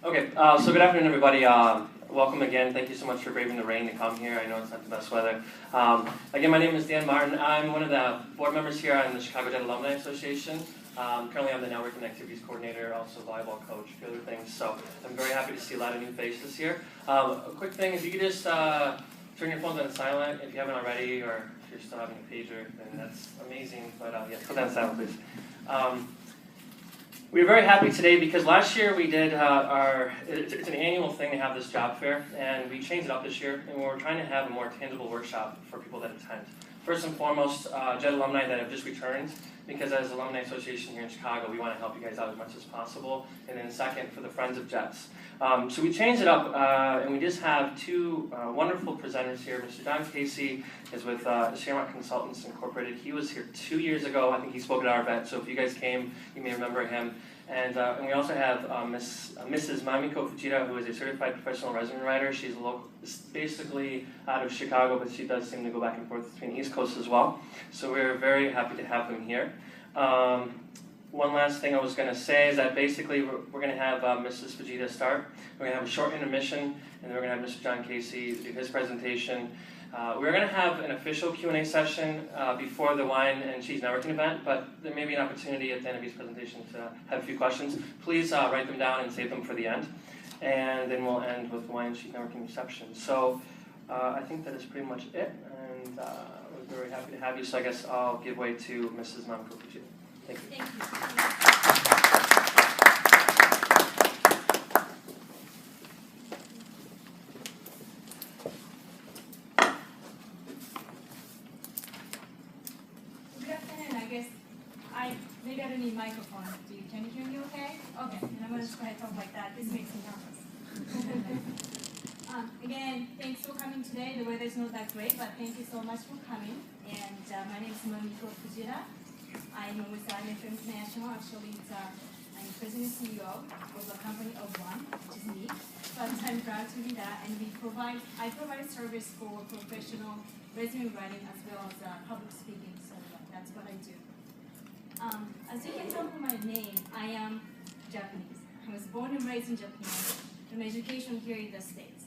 Okay, so good afternoon, everybody. Welcome again. Thank you so much for braving the rain to come here. I know it's not the best weather. Again, my name is Dan Martin. I'm one of the board members here on the Chicago JETAA Alumni Association. Currently, I'm the Network and Activities Coordinator, also volleyball coach, a few other things. So I'm very happy to see a lot of new faces here. A quick thing, if you could just turn your phones on silent if you haven't already, or if you're still having a pager, then that's amazing. But yeah, put that on silent, please. We're very happy today because last year we did it's an annual thing to have this job fair, and we changed it up this year, and we're trying to have a more tangible workshop for people that attend. First and foremost, JETAA alumni that have just returned, because as an alumni association here in Chicago, we want to help you guys out as much as possible. And then second, for the Friends of Jets. So we changed it up, and we just have two wonderful presenters here. Mr. John Casey is with Shamrock Consultants Incorporated. He was here 2 years ago. I think he spoke at our event, so if you guys came, you may remember him. And we also have Mrs. Mamiko Fujita, who is a certified professional resume writer. She's basically out of Chicago, but she does seem to go back and forth between the East Coast as well. So we're very happy to have them here. One last thing I was going to say is that basically we're going to have Mrs. Fujita start. We're going to have a short intermission, and then we're going to have Mr. John Casey do his presentation. We're going to have an official Q&A session before the wine and cheese networking event, but there may be an opportunity at the end of his presentation to have a few questions. Please write them down and save them for the end, and then we'll end with wine and cheese networking reception. So I think that is pretty much it, and we're very happy to have you. So I guess I'll give way to Mrs. Mamiko Fujita. Thank you. Thank you. Maybe I don't need microphone. Can you hear me okay? Okay, and I'm going to try to talk like that. This makes me nervous. Again, thanks for coming today. The weather's not that great, but thank you so much for coming. And my name is Mamiko Fujita. I'm with IMF International. Actually, I'm president and CEO of a company of one, which is me. But I'm proud to be that. And I provide service for professional resume writing as well as public speaking. So that's what I do. As you can tell from my name, I am Japanese. I was born and raised in Japan, from education here in the States.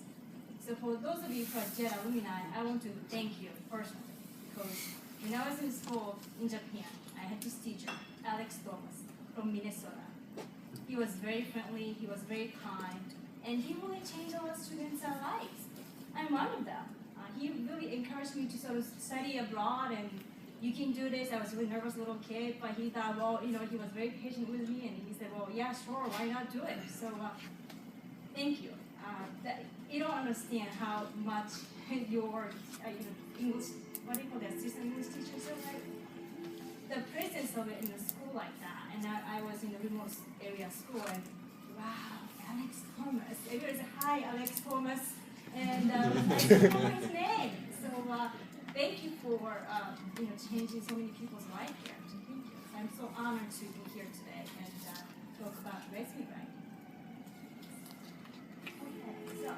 So for those of you who are JETAA alumni, I want to thank you personally, because when I was in school in Japan, I had this teacher, Alex Thomas, from Minnesota. He was very friendly, he was very kind, and he really changed our students' lives. I'm one of them. He really encouraged me to sort of study abroad, and you can do this. I was a really nervous little kid, but he thought, well, he was very patient with me, and he said, well, yeah, sure, why not do it? So thank you. You don't understand how much your English, what do you call that, assistant English teachers are, right? The presence of it in a school like that, and I was in a remote area school, and wow, Alex Thomas. Everybody said, hi, Alex Thomas, and I didn't know his name. So thank you for changing so many people's life here. So thank you. I'm so honored to be here today and talk about resume writing. Okay, so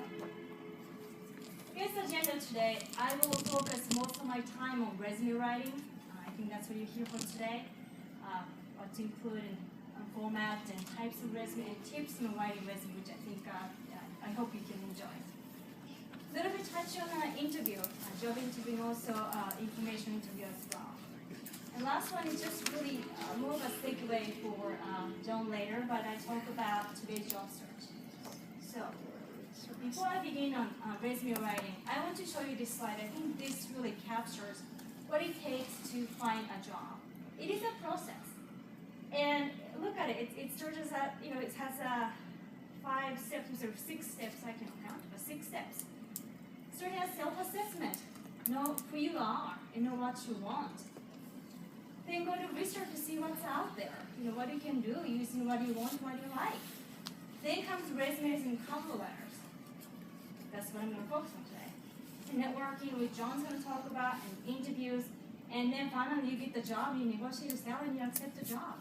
here's the agenda today. I will focus most of my time on resume writing. I think that's what you're here for today. What to include in format and types of resume and tips in writing resume, which I think I hope you can enjoy. A little bit touch on interview, job interview, and also information interview as well. And last one is just really more of a segue for John later, but I talk about today's job search. So before I begin on resume writing, I want to show you this slide. I think this really captures what it takes to find a job. It is a process. And look at it. It starts at, it has 5 steps or 6 steps, I can't count, but 6 steps. Starting as self-assessment, know who you are and know what you want. Then go to research to see what's out there, what you can do using what you want, what you like. Then comes resumes and cover letters. That's what I'm going to focus on today. And networking, which John's going to talk about, and interviews. And then finally you get the job, you negotiate a salary, and you accept the job.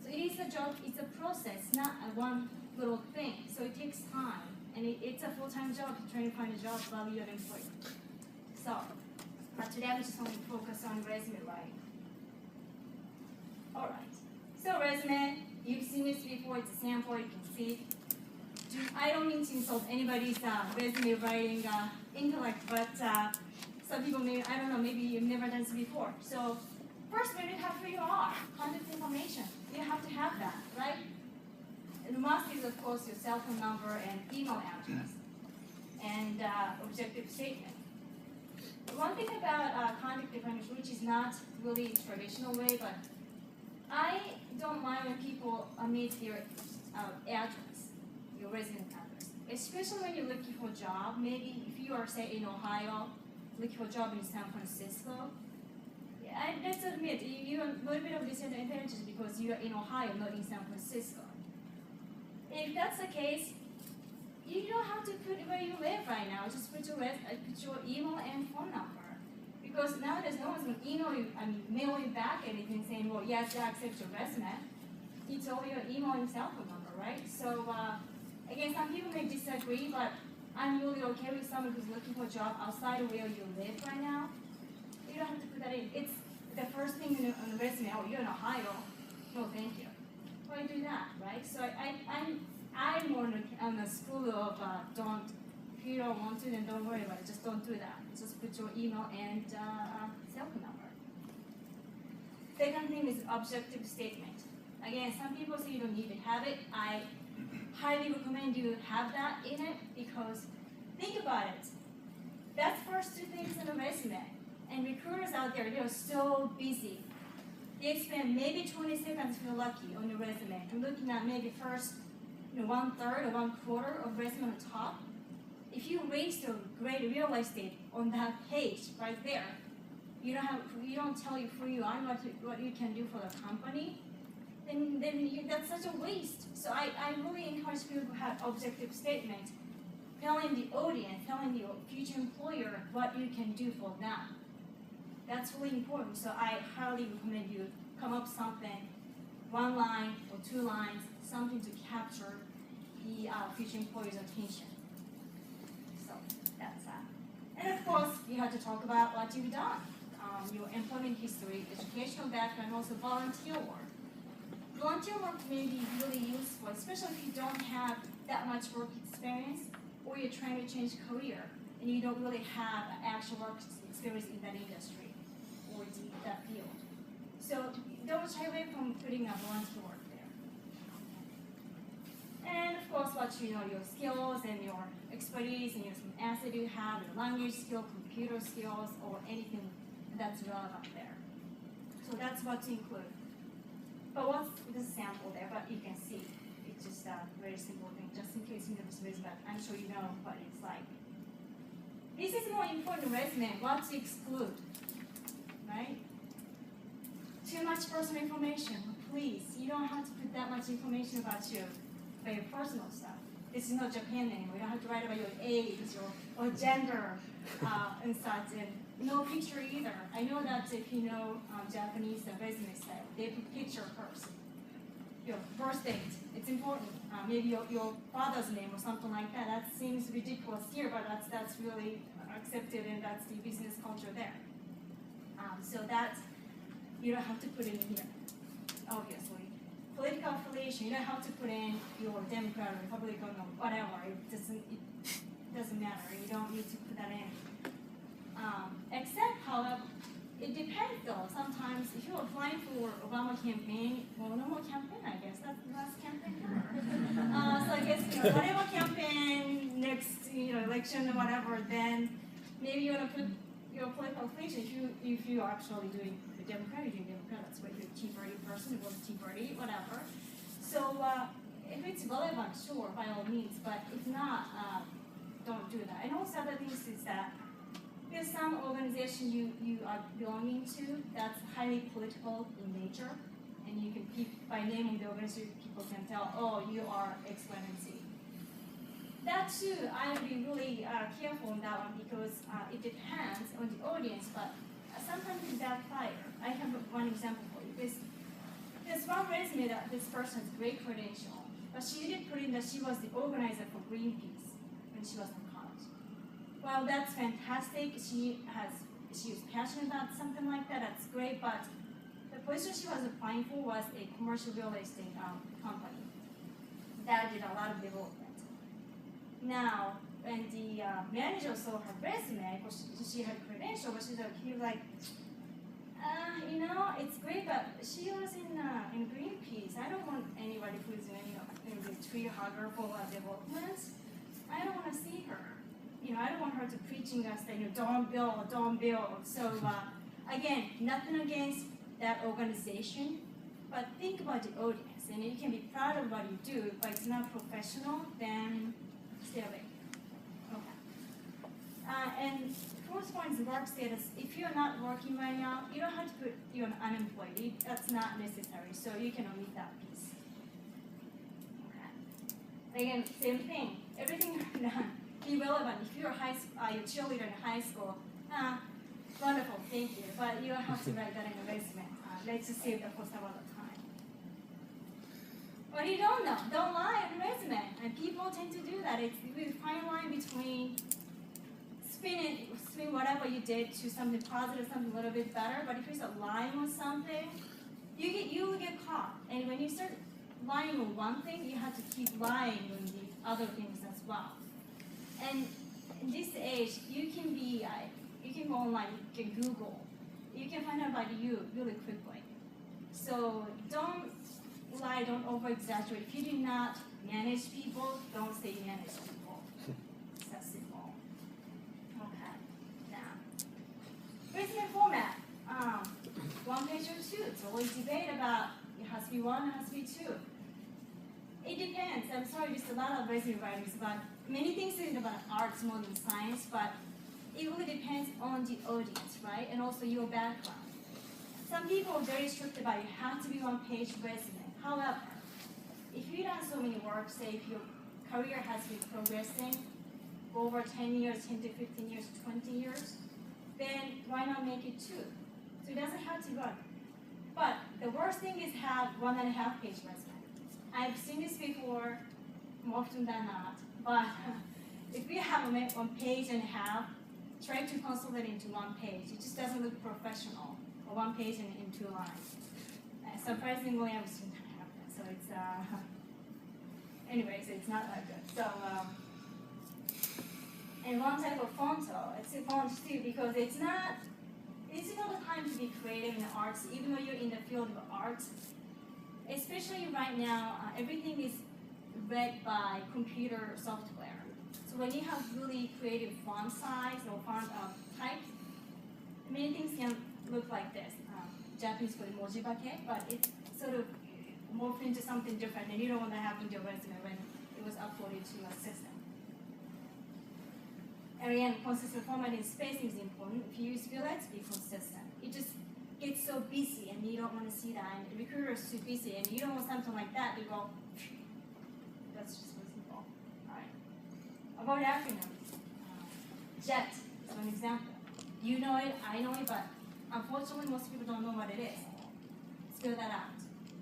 So it is a job, it's a process, not a one little thing. So it takes time. And it's a full-time job trying to find a job while you're employed. So, today I just want to focus on resume writing. All right. So resume, you've seen this before. It's a sample. You can see I don't mean to insult anybody's resume writing intellect, but some people may, I don't know, maybe you've never done this before. So first, maybe have who you are, contact information. You have to have that, right? And the must is, of course, your cell phone number and email address, and objective statement. One thing about contact information, which is not really traditional way, but I don't mind when people omit your address, your resident address, especially when you're looking for a job. Maybe if you are, say, in Ohio, looking for a job in San Francisco, let's admit, you're a little bit of disadvantage because you are in Ohio, not in San Francisco. If that's the case, you don't have to put where you live right now. Just put your email and phone number. Because nowadays, no one's going to mail you back anything saying, well, yes, I accept your resume. It's all your email and cell phone number, right? So, again, some people may disagree, but I'm really okay with someone who's looking for a job outside of where you live right now. You don't have to put that in. It's the first thing on the resume. Oh, you're in Ohio. No, thank you. Why do that, right? So I'm more on the school of don't. If you don't want to, then don't worry about it. Just don't do that. Just put your email and cell phone number. Second thing is objective statement. Again, some people say you don't need to have it. I highly recommend you have that in it because think about it. That's first two things in a resume. And recruiters out there, they're so busy. They spend maybe 20 seconds if you're lucky on your resume. You're looking at maybe first 1/3 or 1/4 of resume on the top. If you waste your great real estate on that page right there, you don't tell you who you are and what you can do for the company, then that's such a waste. So I really encourage people to have objective statement, telling the audience, telling the future employer what you can do for them. That's really important. So I highly recommend you come up something, 1 line or 2 lines, something to capture the future employer's attention. So that's that. And of course, you have to talk about what you've done, your employment history, educational background, also volunteer work. Volunteer work may be really useful, especially if you don't have that much work experience or you're trying to change career and you don't really have actual work experience in that industry or that field. So don't shy away from putting a volunteer work there. And of course, what your skills and your expertise and some asset you have, your language skill, computer skills, or anything that's relevant there. So that's what to include. But what's the sample there? But you can see it's just a very simple thing, just in case you never submitted, but I'm sure you know what it's like. This is more important resume, what to exclude, right? Too much personal information, please. You don't have to put that much information about you, about your personal stuff. This is not Japan anymore. You don't have to write about your age or gender and such, and no picture either. I know that if you know Japanese resume style, they put picture first. Your birth date, it's important. Maybe your father's name or something like that. That seems ridiculous here, but that's really accepted, and that's the business culture there. So that you don't have to put in here, obviously. Political affiliation, you don't have to put in your Democrat or Republican or whatever. It doesn't matter. You don't need to put that in. Except, however, it depends though. Sometimes if you're applying for Obama campaign, well, no more campaign, I guess. That's the last campaign ever. So I guess, whatever campaign, next, election or whatever, then maybe you want to put your political affiliation. If you are actually doing the Democrat, you're doing Democrat, that's what you're a Tea Party person, you want a Tea Party, whatever. So if it's relevant, sure, by all means, but if not, don't do that. And also other things is that there's some organization you are belonging to that's highly political in nature, and you can by naming the organization, people can tell, oh, you are X, Y, and Z. That too, I would be really careful on that one because it depends on the audience, but sometimes it backfire. I have one example for you. There's one resume that this person has great credential, but she did put in that she was the organizer for Greenpeace when she was in college. Well, that's fantastic. She was passionate about something like that. That's great, but the position she was applying for was a commercial real estate company that did a lot of development. Now, when the manager saw her resume, because she had credentials, but he was like, it's great, but she was in Greenpeace. I don't want anybody who's in the tree hugger for development. I don't want to see her. I don't want her to preaching us that don't build. So again, nothing against that organization, but think about the audience, and you can be proud of what you do, but it's not professional, then stay away. Okay. And fourth point is work status. If you're not working right now, you don't have to put you're unemployed. That's not necessary, so you can omit that piece. Okay. Again, same thing. Everything you've done, be relevant. If you're a cheerleader in high school, wonderful, thank you. But you don't have to write that in the resume. Let's just save that for some other time. What you don't know, don't lie on the resume. And people tend to do that. It's a fine line between spin whatever you did to something positive, something a little bit better. But if you start lying on something, you will get caught. And when you start lying on one thing, you have to keep lying on the other things as well. And in this age, you can go online, you can Google, you can find out about you really quickly. So don't lie, don't over-exaggerate. If you do not manage people, don't say manage people. That's simple. Okay, now, resume format. One page or two. It's always debate about it has to be one, it has to be two. It depends. I'm sorry, there's a lot of resume writers about many things is about arts more than science, but it really depends on the audience, right? And also your background. Some people are very strict about it have to be one-page resume. However, if you've done so many work, say if your career has been progressing over 10 years, 10 to 15 years, 20 years, then why not make it two? So it doesn't have to run. But the worst thing is have 1.5-page resume. I've seen this before, more often than not. But if you have a 1.5 pages, try to consolidate into 1 page. It just doesn't look professional. Or 1 page and in 2 lines. Surprisingly, I've seen that happen. So it's anyways, it's not that good. So and one type of font, it's a font too, because it's not the time to be creative in the arts, even though you're in the field of art. Especially right now, everything is read by computer software. So when you have really creative font size or font types, many things can look like this. Japanese called mojibake, but it's sort of morphed into something different, and you don't want that happen to your resume when it was uploaded to a system. And again, consistent formatting spacing is important. If you use fillets, be consistent. It just gets so busy, and you don't want to see that. And the recruiter is too busy, and you don't want something like that to go. That's just really simple. All right. About acronyms, JET is one example. You know it, I know it, but unfortunately, most people don't know what it is. Spell that out.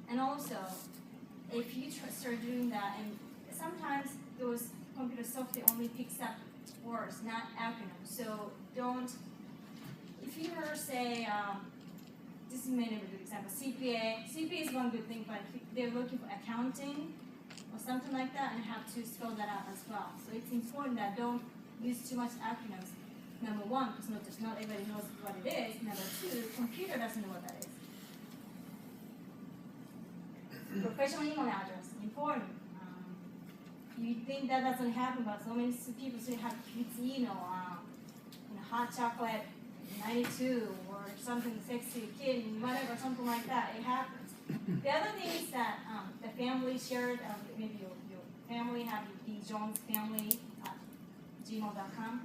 And also, if you start doing that, and sometimes those computer software only picks up words, not acronyms. So don't, if you were say, this is maybe a good example, CPA is one good thing, but if they're looking for accounting or something like that, and have to spell that out as well. So it's important that don't use too much acronyms. Number one, because not everybody knows what it is. Number two, computer doesn't know what that is. Professional email address, important. You think that doesn't happen, but so many people still have kids, hot chocolate 92 or something sexy kid, whatever, something like that. It happens. The other thing is that the family shared, maybe your family have the Jones family at gmail.com.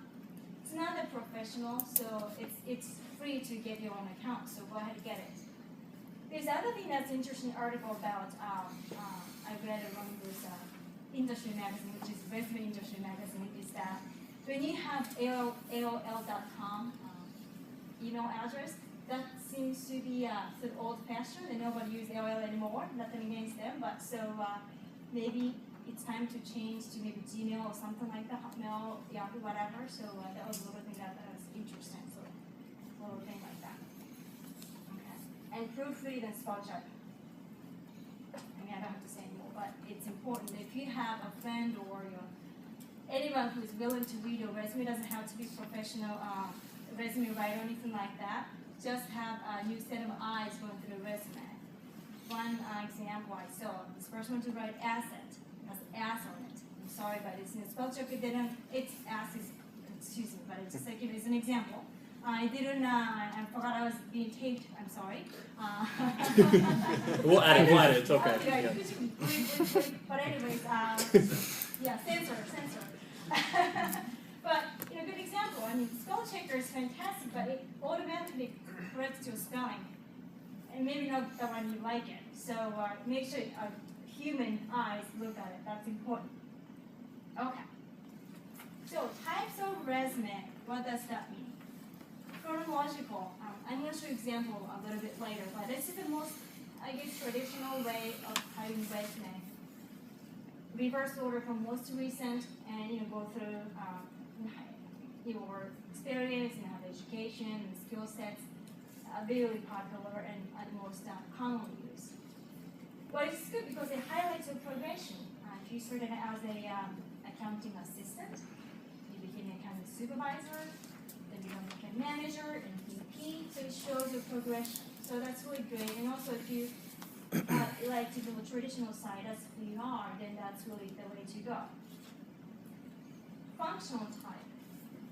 It's not a professional, so it's free to get your own account, so go ahead and get it. There's another thing that's interesting article about, I read it from this industry magazine, which is Resume Industry Magazine, is that when you have AOL.com email address, that seems to be sort of old-fashioned, and nobody uses AOL anymore, nothing against them, but so maybe it's time to change to maybe Gmail or something like that, Hotmail, Yahoo, whatever. So that was a little thing that was interesting. So a little thing like that. Okay. And proofread and spell check. I mean, I don't have to say anymore, but it's important. If you have a friend or your anyone who's willing to read your resume, doesn't have to be professional resume writer or anything like that. Just have a new set of eyes going through the resume. One example I saw, this person wants to write asset, has ass on it. I'm sorry, but it's in the spell check, it didn't, it's ass is, excuse me, but it's just like, it's an example. I didn't, I forgot I was being taped, I'm sorry. We'll add it, it's okay. Okay, Yeah. but anyways, yeah, censor. But, good example, I mean, spell checker is fantastic, but it automatically corrects your spelling. And maybe not the one you like it. So make sure human eyes look at it, that's important. Okay. So types of resume, what does that mean? Chronological, I'm going to show you an example a little bit later, but this is the most, I guess, traditional way of typing resume. Reverse order from most recent, and go through your experience, education and skill sets, really popular and most commonly used. But it's good because it highlights your progression. If you started as a accounting assistant, you became an accounting supervisor, then you become an account manager and VP, so it shows your progression. So that's really great. And also if you like to do the traditional side, as who you are, then that's really the way to go. Functional type.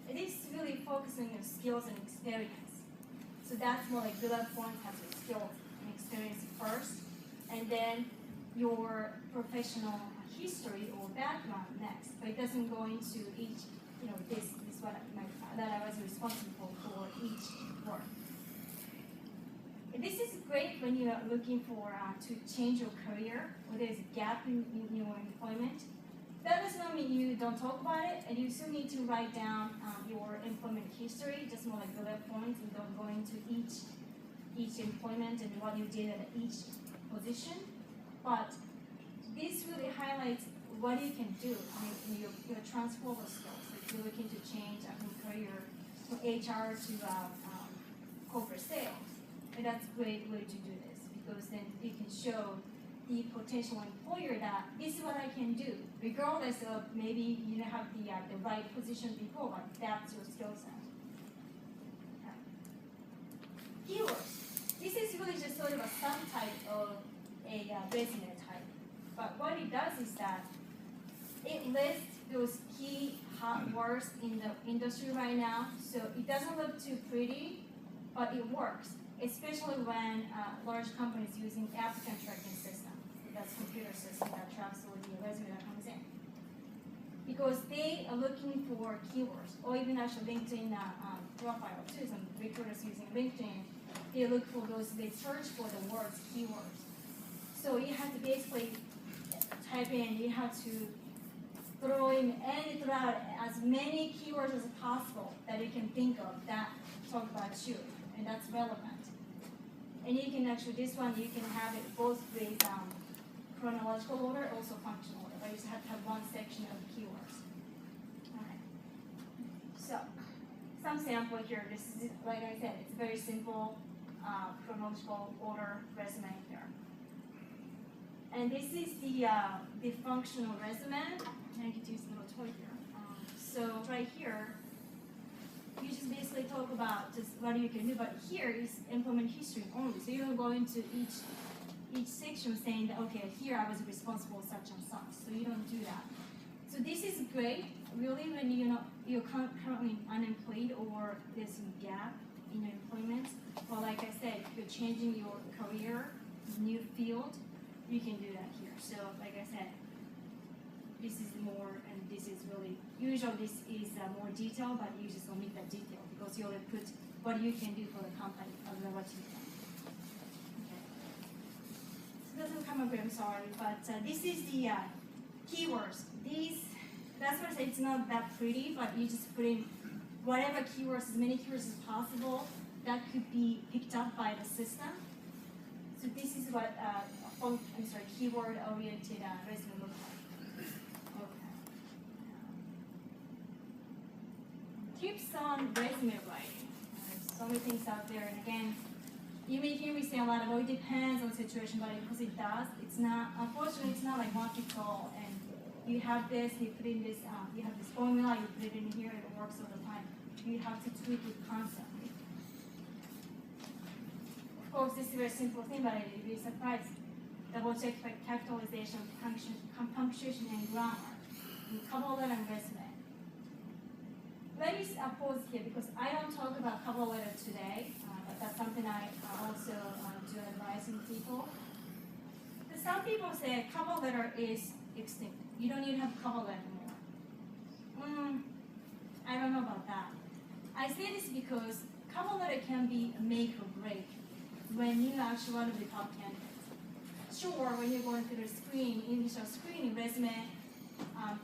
It is really focusing on skills and experience. So that's more like bullet points, has your skills and experience first, and then your professional history or background next. But it doesn't go into each, this is what that I was responsible for each work. This is great when you are looking for to change your career, or there's a gap in your employment. That does not mean you don't talk about it, and you still need to write down your employment history, just more like bullet points, and don't go into each employment and what you did at each position. But this really highlights what you can do. I mean, your transferable skills. If you're looking to change from career from HR to corporate sales, and that's a great way to do this, because then you can show the potential employer that this is what I can do, regardless of maybe you don't have the right position before, but that's your skill set. Okay. Keywords. This is really just sort of a subtype of a resume type. But what it does is that it lists those key hot words in the industry right now. So it doesn't look too pretty, but it works, especially when large companies using applicant tracking system. That's computer system that tracks all the resume that comes in. Because they are looking for keywords, or even actually LinkedIn profile too. Some recruiters using LinkedIn, they look for those, they search for the words keywords. So you have to basically type in, you have to throw in and throw out as many keywords as possible that you can think of that talk about you, and that's relevant. And you can actually, this one, you can have it both with chronological order, also functional order, but you just have to have one section of keywords. All right. So, some sample here. This is, like I said, it's very simple chronological order resume here. And this is the functional resume. I could use a little toy here. So right here, you just basically talk about just what you can do, but here is employment history only. So you don't go into each section saying that, okay, here I was responsible such and such. So you don't do that. So this is great, really, when you're currently unemployed or there's some gap in your employment. Well, like I said, if you're changing your career, new field, you can do that here. So, like I said, this is more, and this is really, usually this is more detail, but you just omit that detail because you only put what you can do for the company other than what you can. Okay. So it doesn't come up here, I'm sorry, but this is the keywords. That's what I say, it's not that pretty, but you just put in whatever keywords, as many keywords as possible, that could be picked up by the system. So this is what keyword-oriented resume looks like. Okay. Tips on resume writing. There's so many things out there, and again, you may hear me say a lot of, it depends on the situation, but because it does, it's not, unfortunately, it's not like one fits all, and you have this, you put in this, you have this formula, you put it in here, it works all the time. You have to tweak it constantly. Of course, this is a very simple thing, but you'd be surprised. Double check for capitalization, punctuation, and grammar. In cover letter and resume. Let me pause here because I don't talk about cover letter today, but that's something I also do advising people. Some people say cover letter is extinct. You don't need to have cover letter anymore. I don't know about that. I say this because cover letter can be a make or break when you actually want to be top candidate. Sure, when you're going through the initial screening resume,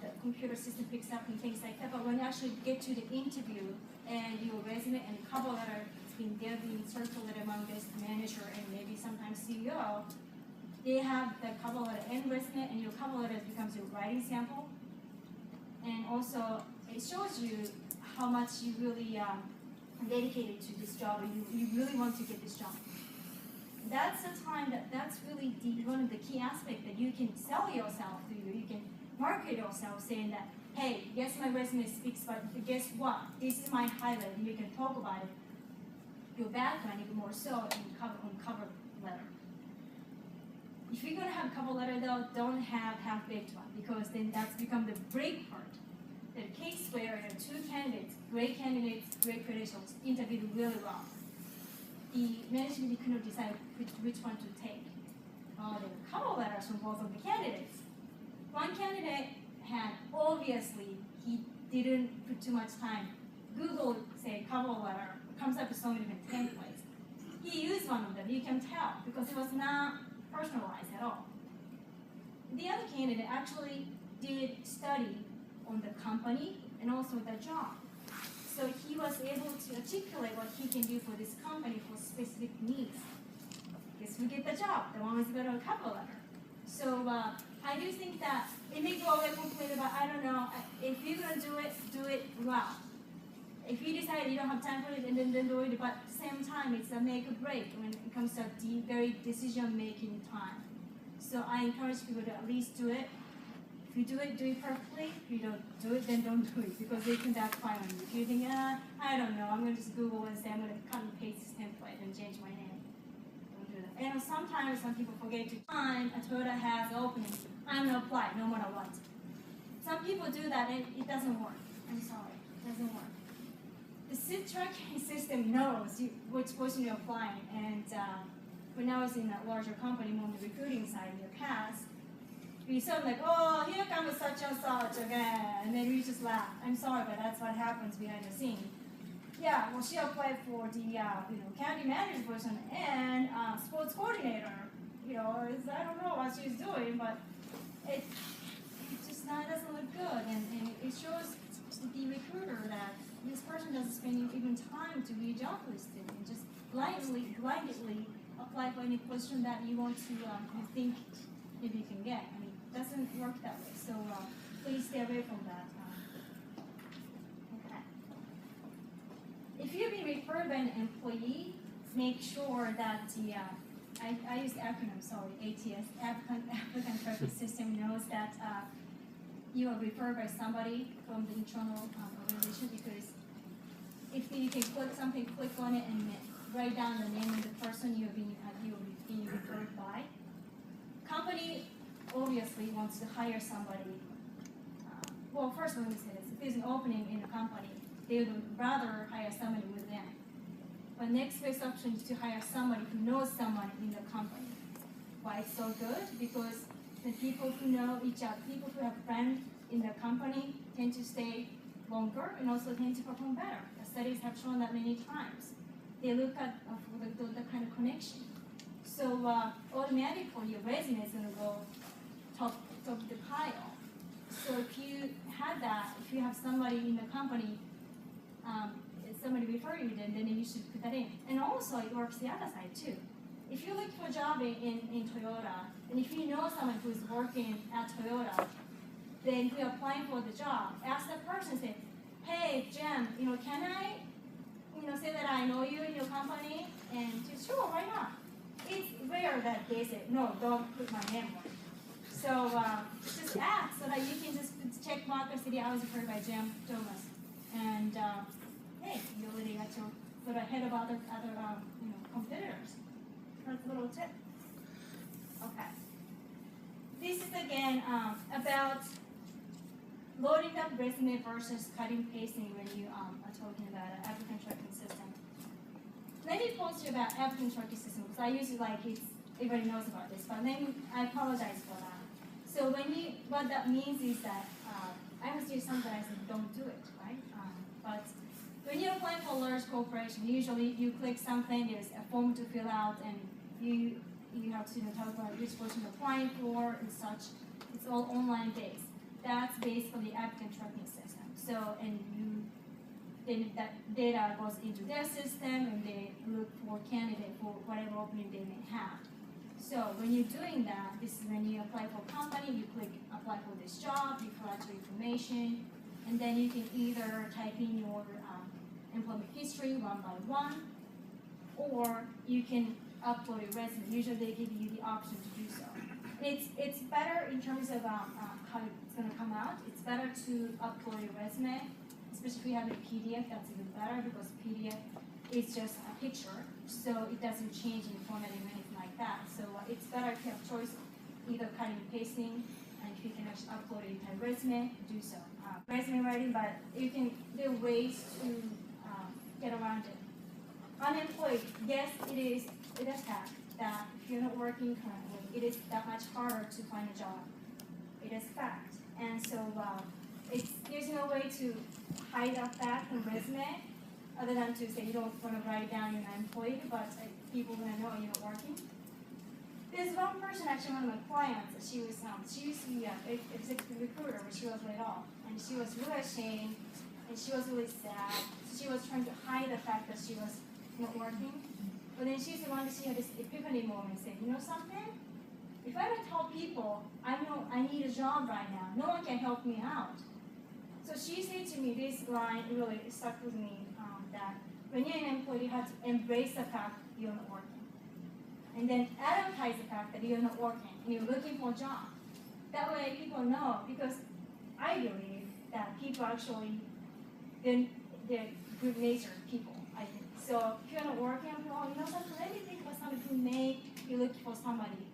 the computer system picks up and things like that. But when you actually get to the interview and your resume and cover letter is being circulated among this manager and maybe sometimes CEO, they have the cover letter and resume, and your cover letter becomes your writing sample. And also, it shows you how much you really dedicated to this job, and you really want to get this job. That's the time that's really one of the key aspects that you can sell yourself to. You can market yourself, saying that, hey, yes, my resume speaks, but guess what? This is my highlight, and you can talk about it. Your background even more so on cover letter. If you're going to have a cover letter, though, don't have half-baked one, because then that's become the break part. The case where there are two candidates, great credentials, interviewed really well. The management couldn't decide which one to take. There were cover letters from both of the candidates. One candidate had, obviously, he didn't put too much time. Google, say, cover letter, comes up with so many different templates. He used one of them, you can tell, because it was not personalized at all. The other candidate actually did study on the company and also the job. So he was able to articulate what he can do for this company for specific needs. Guess we get the job, the one with a cover letter. So I do think that it may go away completely, but I don't know. If you're going to do it well. If you decide you don't have time for it, and then do it, but at the same time, it's a make or break when it comes to very decision-making time. So I encourage people to at least do it. If you do it perfectly. If you don't do it, then don't do it, because they can backfire on you. If you think, I don't know, I'm going to just Google and say I'm going to cut and paste this template and change my name. Don't do that. And sometimes some people forget to find a Toyota has an opening. I'm going to apply no matter what. Some people do that and it doesn't work. I'm sorry, it doesn't work. The tracking system knows which person you're applying, and when I was in a larger company, more on the recruiting side in the past, we sound like, oh, here comes such and such again, and then we just laugh. I'm sorry, but that's what happens behind the scene. Yeah, well, she applied for the county manager position and sports coordinator. Or I don't know what she's doing, but it just doesn't look good, and it shows the recruiter that this person doesn't spend even time to be job listed and just blindly apply for any position that you want to, you think maybe you can get. I mean, it doesn't work that way. So please stay away from that. Okay. If you've been referred by an employee, make sure that the I use the acronym, sorry, ATS, Applicant Tracking System, knows that you are referred by somebody from the internal organization, because if you can click on it and write down the name of the person you're being referred by. Company obviously wants to hire somebody. Well, first let me say this: if there's an opening in a company, they would rather hire somebody with them. But next best option is to hire somebody who knows someone in the company. Why it's so good? Because the people who know each other, people who have friends in the company, tend to stay longer and also tend to perform better. The studies have shown that many times. They look at the kind of connection. So automatically your resume is going to go top of the pile. So if you had that, if you have somebody in the company, somebody refer you, then you should put that in. And also it works the other side too. If you look for a job in Toyota, and if you know someone who's working at Toyota, then if you're applying for the job, ask that person, say, hey, Jen, can I, say that I know you in your company? And sure, why not? It's rare that they say, no, don't put my name on it. So just ask so that you can just check mark the city. I was referred by Jim Thomas, and hey, you already got your foot ahead of other competitors. That's a little tip. Okay. This is again about loading up resume versus cutting pasting when you are talking about an applicant tracking system. Let me post you about applicant tracking system because I usually everybody knows about this, but I apologize for that. So what that means is that I was doing something I said don't do it, right? But when you're applying for a large corporation, usually you click something, there's a form to fill out, and you have to talk about which person you're applying for and such. It's all online based. That's basically the applicant tracking system. So then that data goes into their system and they look for candidate for whatever opening they may have. So when you're doing that, this is when you apply for a company, you click apply for this job, you collect your information, and then you can either type in your employment history one by one, or you can upload your resume. Usually they give you the option to do so. It's better in terms of how it's going to come out. It's better to upload your resume, especially if you have a PDF. That's even better because PDF is just a picture, so it doesn't change in formatting or anything like that. So it's better if you have choice, either cutting and pasting, and if you can actually upload your entire resume, do so. Resume writing, but there are ways to get around it. Unemployed, yes, it is fact that if you're not working currently, it is that much harder to find a job. It is fact. And so there's no way to hide that fact from resume other than to say you don't want to write down you're unemployed, but people are going to know you're not working. There's one person, actually one of my clients, she used to be an executive recruiter, but she was laid off. And she was really ashamed, and she was really sad. So she was trying to hide the fact that she was not working. But then she's the one that she had this epiphany moment saying, you know something? If I don't tell people I need a job right now, no one can help me out. So she said to me this line really stuck with me, that when you're an employee, you have to embrace the fact you're not working. And then advertise the fact that you're not working and you're looking for a job. That way people know, because I believe that people actually, they're good-natured people, I think. So if you're not working, you know something, let me think about somebody who may be looking for somebody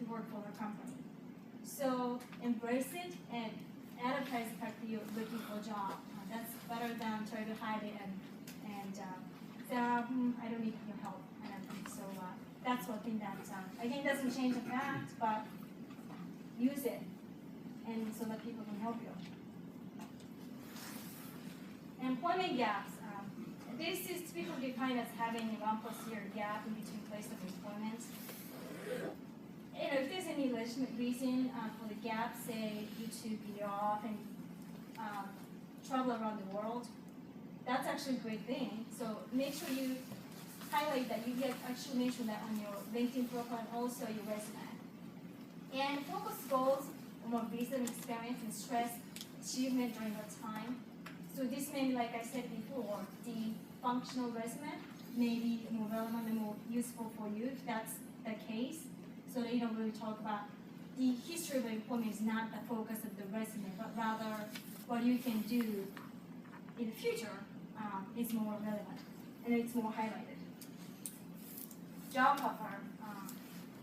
to work for their company. So embrace it and advertise the fact that you're looking for a job. That's better than trying to hide it and say, I don't need your help. And so that's one thing that, again, doesn't change the fact, but use it and so that people can help you. Employment gaps. This is typically defined as having a 1+ year gap in between place of employment. If there's any legitimate reason for the gap, say due to be off and travel around the world, that's actually a great thing. So make sure you highlight that, you get actually mention that on your LinkedIn profile and also your resume. And focus goals on more recent experience and stress achievement during that time. So this may be, like I said before, the functional resume may be more relevant and more useful for you if that's the case. So that you don't really talk about the history of employment is not the focus of the resume, but rather what you can do in the future is more relevant and it's more highlighted. Job offer.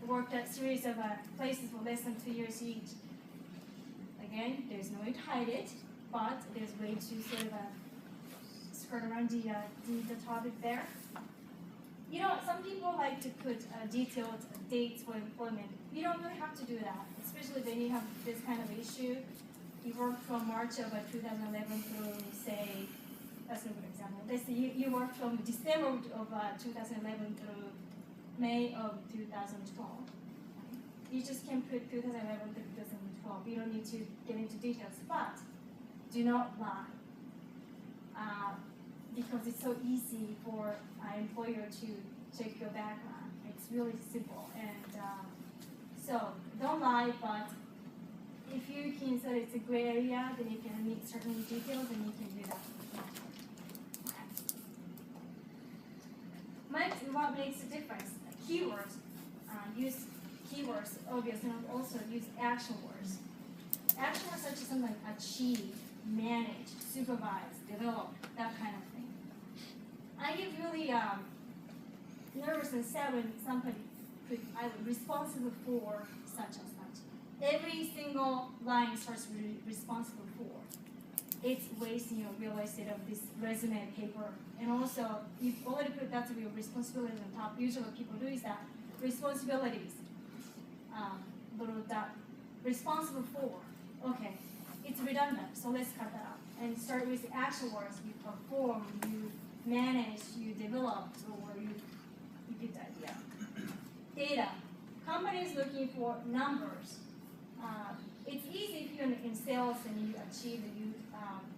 Worked at a series of places for less than 2 years each. Again, there's no way to hide it, but there's a way to sort of skirt around the topic there. You know, some people like to put detailed dates for employment. You don't really have to do that, especially when you have this kind of issue. You work from March of 2011 through, say, that's a good example. Let's say you work from December of 2011 through May of 2012. You just can put 2011 to 2012. You don't need to get into details, but do not lie. Because it's so easy for an employer to check your background. It's really simple. And so don't lie, but if you can say it's a gray area, then you can meet certain details and you can do that. Okay. What makes a difference? Keywords. Use keywords, obviously, and also use action words. Action words such as something like achieve, manage, supervise, develop, that kind of thing. I get really nervous and sad when somebody put I'm responsible for such and such. Every single line starts with responsible for. It's wasting your real estate of this resume paper. And also, you've already put that to your responsibilities on top. Usually what people do is that responsibilities, that responsible for. Okay, it's redundant, so let's cut that out. And start with the action words. You perform, you manage, you develop, or you get the idea. Data. Companies looking for numbers. It's easy if you're in sales and you achieve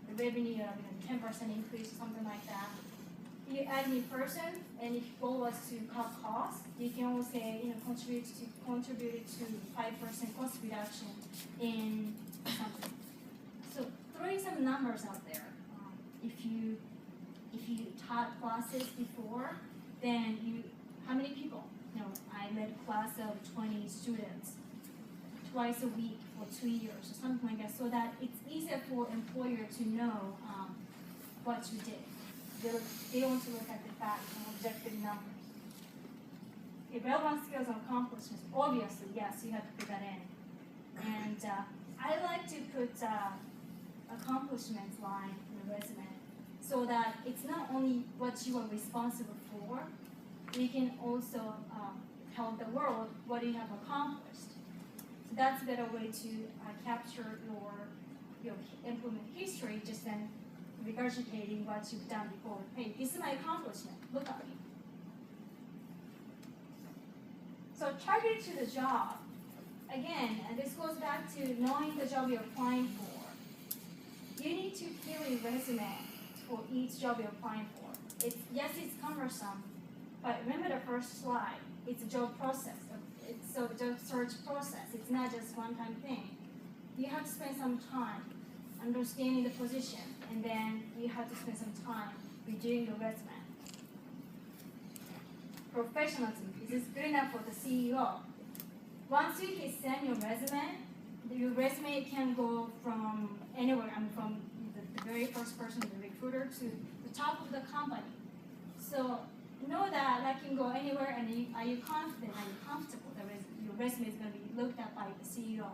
the revenue of 10% increase or something like that. You add new person, and if your goal was to cut costs, you can always say contribute to 5% cost reduction in something. So throwing some numbers out there. If you taught classes before, then how many people? I led a class of 20 students twice a week for 2 years or something like that, so that it's easier for employer to know what you did. They want to look at the facts and objective numbers. Relevant skills and accomplishments, obviously, yes, you have to put that in. And I like to put accomplishments line in the resume so that it's not only what you are responsible for, you can also tell the world what you have accomplished. So that's a better way to capture your employment history, just than regurgitating what you've done before. Hey, this is my accomplishment. Look at me. So target to the job. Again, and this goes back to knowing the job you're applying for. You need to fill your resume for each job you're applying for. Yes, it's cumbersome, but remember the first slide. It's a job process. It's a job search process. It's not just one-time thing. You have to spend some time understanding the position, and then you have to spend some time redoing your resume. Professionalism. Is this good enough for the CEO? Once you hit send your resume can go from anywhere. From the very first person, the recruiter, to the top of the company. So know that can go anywhere, and are you confident, are you comfortable that your resume is going to be looked at by the CEO?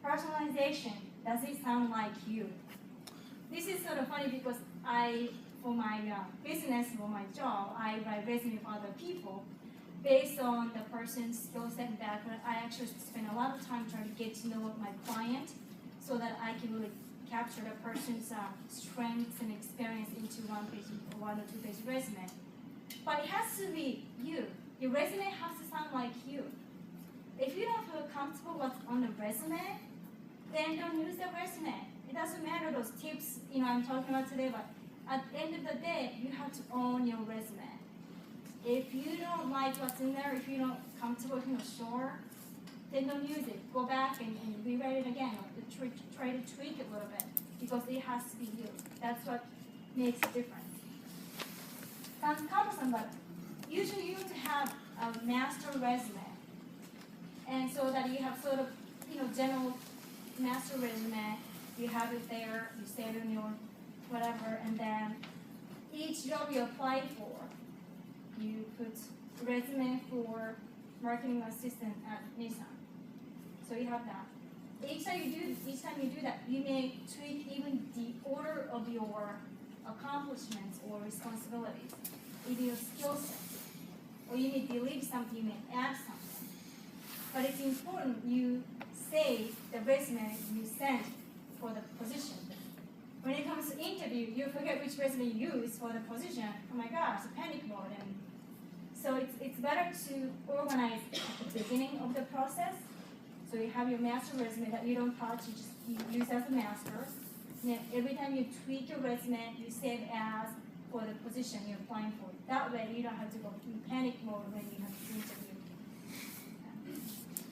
Personalization. Does it sound like you? This is sort of funny because for my business, for my job, I write resume for other people based on the person's skill set and background. I actually spend a lot of time trying to get to know my client so that I can really capture the person's strengths and experience into one or two page resume. But it has to be you. Your resume has to sound like you. If you don't feel comfortable what's on the resume, then don't use the resume. It doesn't matter those tips I'm talking about today, but at the end of the day, you have to own your resume. If you don't like what's in there, if you're not comfortable, if you're not sure, then don't use it. Go back and rewrite it again, or try to tweak it a little bit, because it has to be you. That's what makes a difference. Sounds cumbersome, but usually you have to have a master resume, and so that you have sort of general master resume. You have it there, you save it in your whatever, and then each job you apply for, you put resume for marketing assistant at Nissan. So you have that. Each time you do that, you may tweak even the order of your accomplishments or responsibilities, even your skill set. Or you may delete something, you may add something. But it's important you save the resume you sent for the position. When it comes to interview, you forget which resume you use for the position. Oh my gosh, it's a panic mode. And so it's better to organize at the beginning of the process. So you have your master resume that you don't touch, you use as a master. Then every time you tweak your resume, you save as for the position you're applying for. That way you don't have to go in panic mode when you have to interview.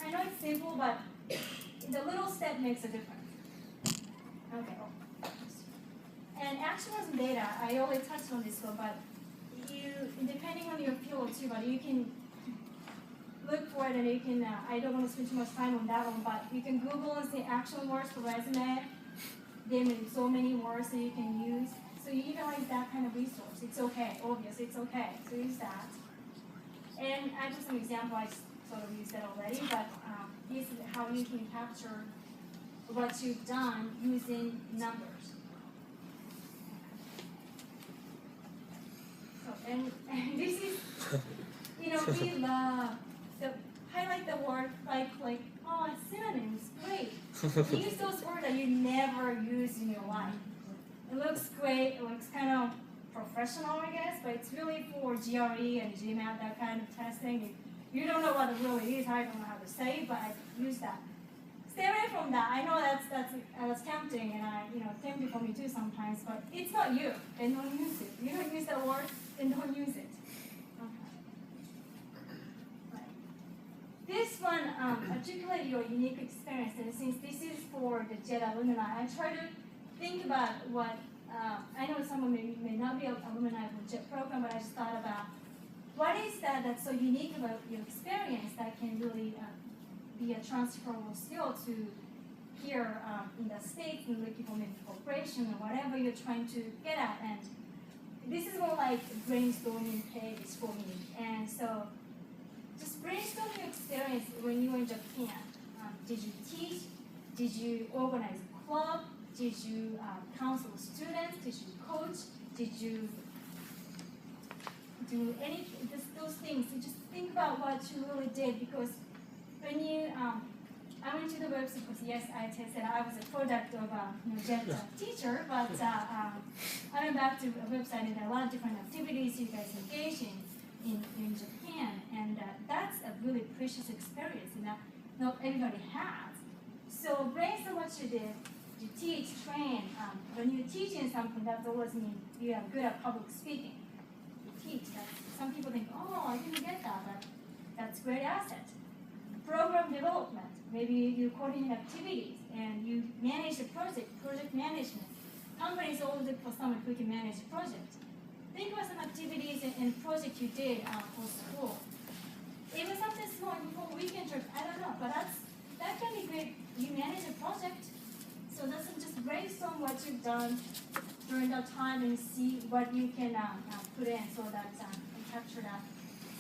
I know it's simple, but the little step makes a difference. Okay. And actionable data, I already touched on this one, but depending on your field too, but you can look for it, and you can, I don't want to spend too much time on that one, but you can Google and say action words for resume. There are so many words that you can use. So you utilize that kind of resource. It's okay, obviously it's okay. So use that. And I put some example, I sort of used that already, but this is how you can capture what you've done using numbers. So, and this is, we love the highlight the word like oh, synonyms, great. Use those words that you never use in your life. It looks great, it looks kind of professional, I guess, but it's really for GRE and GMAT, that kind of testing. You don't know what it really is, I don't know how to say it, but I use that. Stay away from that. I know that's tempting, and tempting for me too sometimes, but it's not you, then don't use it. You don't use that word, then don't use it. This one, articulate your unique experience, and since this is for the JETAA alumni, I try to think about what, I know someone may not be an alumni of the JET program, but I just thought about what is that that's so unique about your experience that can really be a transferable skill to here in the States, in looking for maybe corporation or whatever you're trying to get at. And this is more like brainstorming phase for me. And so just brainstorm your experience when you were in Japan. Did you teach? Did you organize a club? Did you counsel students? Did you coach? Did you do any those things? So just think about what you really did, because when you I went to the website because yes, I said I was a product of JETAA teacher, but I went back to a website and there are a lot of different activities you guys engage in Japan, and that's a really precious experience, and that not everybody has. So brainstorm what you did. You teach, train. When you're teaching something, that always means you are good at public speaking. You teach. Some people think, oh, I didn't get that, but that's a great asset. Program development. Maybe you coordinate activities and you manage the project management. Companies always look for someone who can manage a project. Think about some activities and projects you did for school. Even something small before weekend trip, I don't know, but that can be great. You manage a project. So that's just brainstorm what you've done during that time and see what you can put in so that and capture that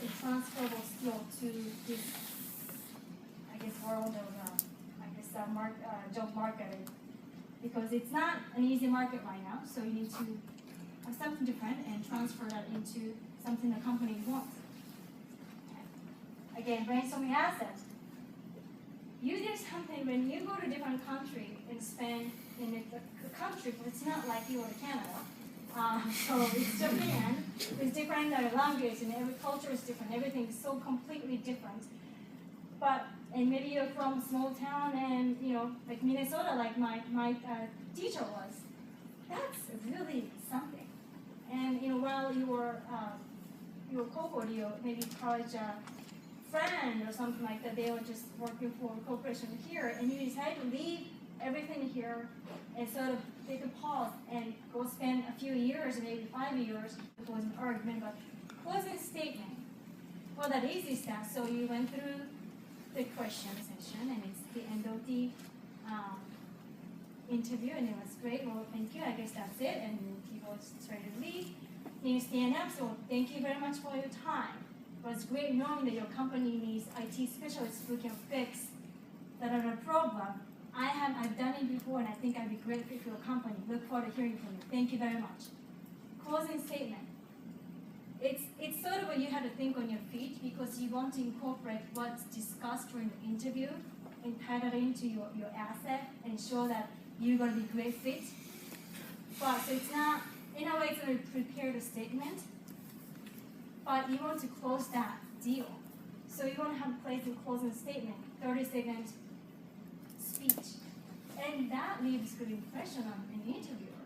a transferable skill to this, I guess, world of job marketing, because it's not an easy market right now. So you need to have something different and transfer that into something the company wants. Again, brainstorming assets. You did something when you go to a different country and spend in a country, but it's not like you go to Canada. So it's Japan, it's different language, and every culture is different. Everything is so completely different. And maybe you're from a small town, and like Minnesota, like my teacher was. That's really something. And while you were your cohort, maybe college friend or something like that, they were just working for a corporation here, and you decide to leave everything here and sort of take a pause and go spend a few years, maybe 5 years. It was an argument, but closing statement. Well, that easy stuff. So you went through the question session, and it's the end of the interview, and it was great. Well, thank you. I guess that's it. And people started to leave. Then you stand up. So thank you very much for your time. It was great knowing that your company needs IT specialists who can fix that other problem. I've done it before, and I think I'd be great fit for your company. Look forward to hearing from you. Thank you very much. Closing statement. It's sort of what you have to think on your feet, because you want to incorporate what's discussed during the interview and tie that into your asset and show that you're going to be a great fit. But so it's not, in a way, it's going to prepare the statement, but you want to close that deal. So you want to have a place in closing statement, 30-second speech. And that leaves good impression on an interviewer.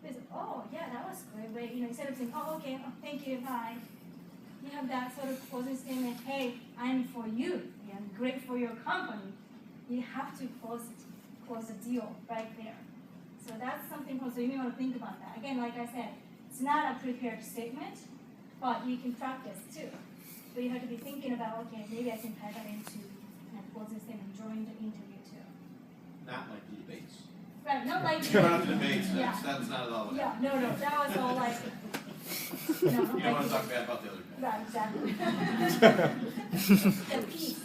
Because, oh, yeah, that was great. Instead of saying, oh, okay, oh, thank you, bye. You have that sort of closing statement, hey, I'm for you. I'm great for your company. You have to close the deal right there. So that's something, so you may want to think about that. Again, like I said, it's not a prepared statement, but you can practice too. but you have to be thinking about, okay, maybe I can tie that into a closing statement during the interview too. Not like the debates. Right, not like Not the debates, Yeah. that's not at all what Yeah, happened. no, that was all like no, You not don't like want to talk bad about the other guy. Right, exactly. The peace.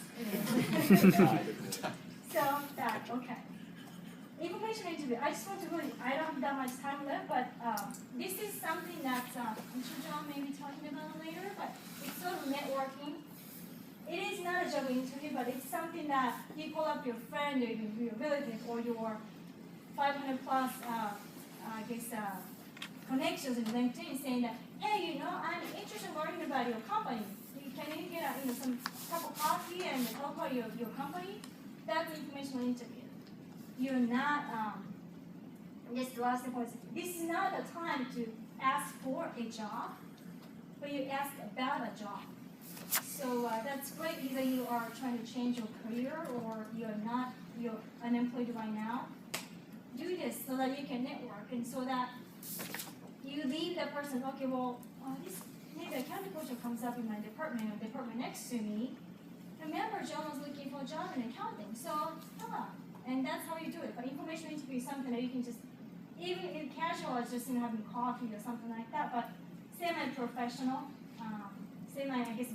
So that, okay. Information interview. I just want to really, I don't have that much time left, but this is something that I'm sure John may be talking about later, but it's sort of networking. It is not a job interview, but it's something that you call up your friend or your relative or your 500 plus, connections in LinkedIn saying that, hey, I'm interested in learning about your company. Can you get some cup of coffee and talk about your company? That's an informational interview. You're not, just the last point, this is not the time to ask for a job, but you ask about a job. So that's great either you are trying to change your career or you're unemployed right now. Do this so that you can network and so that you leave that person, okay, well, maybe accounting position comes up in my department or department next to me. Remember, John was looking for a job in accounting, so come on. And that's how you do it. But information interview is something that you can just, even in casual, it's just having coffee or something like that, but semi-professional,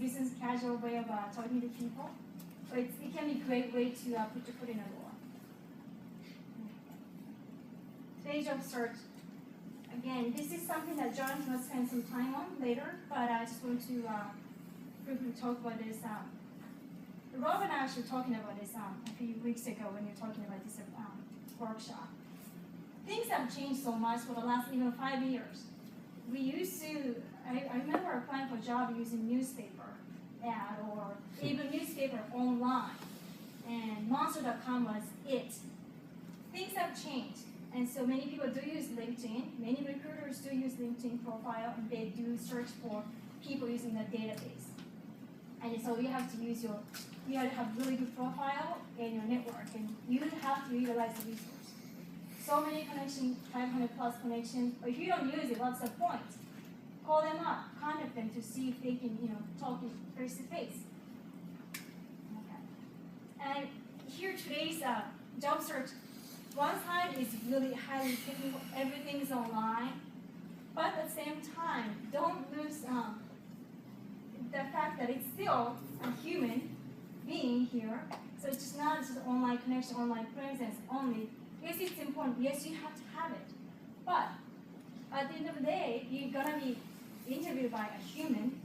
business casual way of talking to people. But it can be a great way to put your foot in the door. Today's job search. Again, this is something that John will spend some time on later, but I just want to briefly talk about this. Rob and I actually talking about this a few weeks ago when we were talking about this workshop. Things have changed so much for the last even 5 years. We used to, I remember applying for a job using newspaper ad or even newspaper online, and Monster.com was it. Things have changed. And so many people do use LinkedIn. Many recruiters do use LinkedIn profile, and they do search for people using the database. And so you have to have really good profile in your network, and you have to utilize the resource. So many connections, 500 plus connections. But if you don't use it, what's the point? Call them up, contact them to see if they can, talk face to face. Okay. And here today's job search. One side is really highly technical, everything is online, but at the same time, don't lose the fact that it's still a human being here. So it's just not just online connection, online presence only. Yes, it's important. Yes, you have to have it. But at the end of the day, you're gonna be interviewed by a human,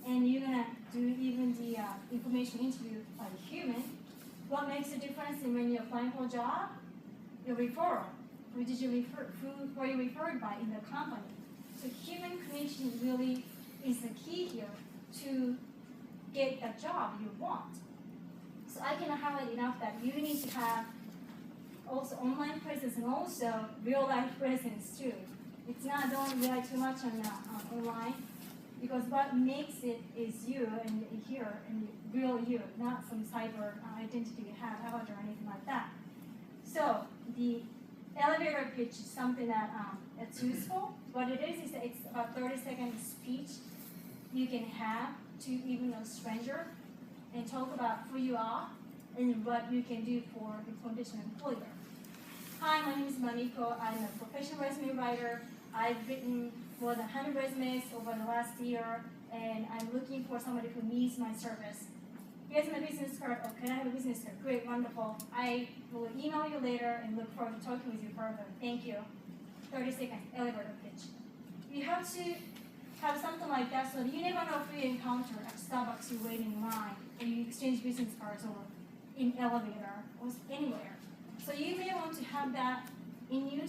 and you're gonna do even the information interview by a human. What makes a difference in when you're applying for a job? Your referral. Who did you were you referred by in the company? So human connection really is the key here to get the job you want. So I can highlight enough that you need to have also online presence and also real life presence too. It's not, don't rely too much on online, because what makes it is you and here and real you, not some cyber identity you have, avatar or anything like that. So the elevator pitch is something that's useful. What it is that it's about 30-second speech you can have to even a stranger and talk about who you are and what you can do for the potential employer. Hi, my name is Mamiko. I'm a professional resume writer. I've written more than 100 resumes over the last year, and I'm looking for somebody who needs my service. Here's my business card. Oh, can I have a business card? Great, wonderful. I will email you later and look forward to talking with you further. Thank you. 30-second elevator pitch. You have to have something like that so that you never know who you encounter at Starbucks, you wait in line, or you exchange business cards or in elevator or anywhere. So you may want to have that in you.